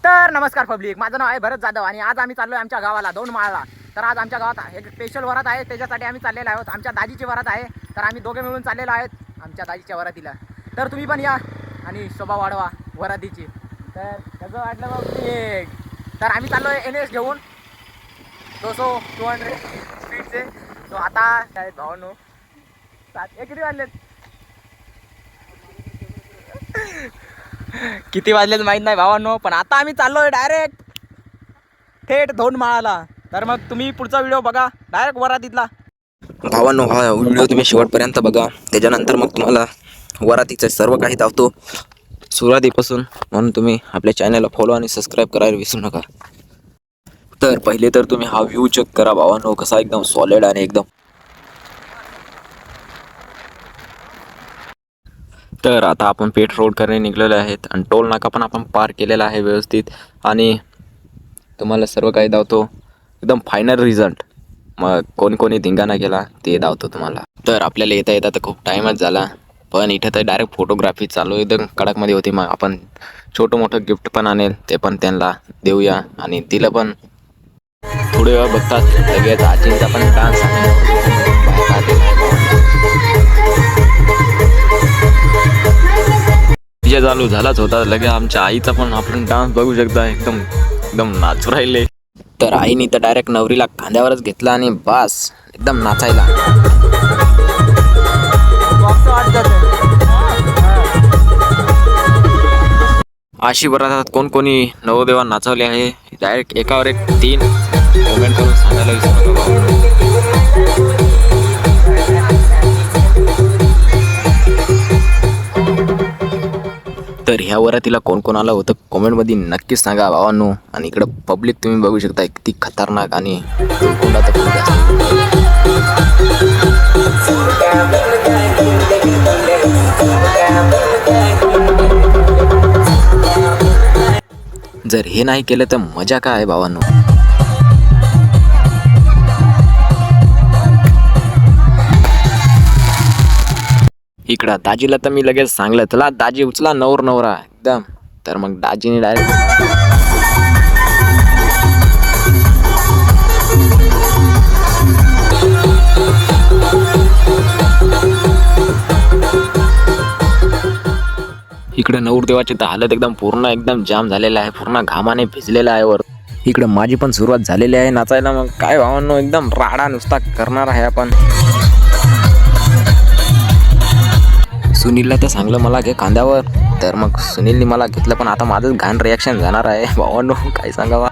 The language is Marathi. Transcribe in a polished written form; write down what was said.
तर नमस्कार पब्लिक, माझं नाव आहे भरत जाधव आणि आज आम्ही चाललो आहे आमच्या गावाला दोंडमाळला. तर आज आमच्या गावात एक स्पेशल वरात आहे, त्याच्यासाठी आम्ही चाललेलो आहोत. आमच्या दाजीची वरात आहे, तर आम्ही दोघे मिळून चाललेलो आहेत आमच्या दाजीच्या वरातीला. तर तुम्ही पण या आणि शोभा वाढवा वरातीची. तर कसं वाटलं मग तुम्ही? तर आम्ही चाललो आहे NS घेऊन 200 स्पीडचे. तो आता काय भावानो 7 किती वाजलेत किती वाजलेत माहीत नाही भावांनो, पण आता आम्ही चाललोय डायरेक्ट थेट दोंडमाळाला. तर मग तुम्ही पुढचा व्हिडिओ बघा डायरेक्ट वरातीतला. भावांनो, हा व्हिडिओ तुम्ही शेवटपर्यंत बघा, त्याच्यानंतर मग तुम्हाला वरातीचं सर्व काही दावतो सुरुवातीपासून. म्हणून तुम्ही आपल्या चॅनलला फॉलो आणि सबस्क्राईब करायला विसरू नका. तर पहिले तर तुम्ही हा व्ह्यू चेक करा भावांनो, कसा एकदम सॉलिड आणि एकदम. तर आता आपण पेठ रोड करणे निघलेले आहेत आणि टोल नाका पण आपण पार केलेला आहे व्यवस्थित. आणि तुम्हाला सर्व काही दावतो एकदम फायनल रिझल्ट. मग कोणी धिंगाणा केला ते दावतो तुम्हाला. तर आपल्याला येता येता तर खूप टाईमच झाला, पण इथं तर डायरेक्ट फोटोग्राफी चालू एकदम कडकमध्ये होती. मग आपण छोटं मोठं गिफ्ट पण आणेल, ते पण त्यांना देऊया. आणि तिला पण थोडे वेळ बघतात लगेच आजींचा पण डान्स चालू झालाच होता. लगे आमच्या आईचा पण आपण डान्स बघू शकता, एकदम एकदम नाचू राहिले. तर आईने तर डायरेक्ट नवरीला खांद्यावरच घेतला आणि बास एकदम नाचायला. अशी बरात कोणी नवदेवा नाचवले आहे. डायरेक्ट एकावर एक 3 कमेंट करून सांगायला विसरू नका. तर ह्या वरातीला कोण आलं होतं कमेंटमध्ये नक्कीच सांगा भावांनो. आणि इकडं पब्लिक तुम्ही बघू शकता किती खतरनाक आणि जर हे नाही केलं तर मजा काय आहे भावांनो. इकडं दाजीला तर मी लगेच सांगलं, चला दाजी उचला नवरा एकदम. तर मग दाजीने डायरेक्ट इकडे नवरदेवाची तर हालत एकदम पूर्ण एकदम जाम झालेला आहे, पूर्ण घामाने भिजलेला आहे वर. इकडे माझी पण सुरुवात झालेली आहे नाचायला. मग काय भावांनो, एकदम राडा नुसता करणार आहे आपण. सुनीलला तर सांगलं मला घे खांद्यावर, तर मग सुनीलने मला घेतलं. पण आता माझंच घाण रिॲक्शन जाणार आहे भावांनो, काय सांगावा.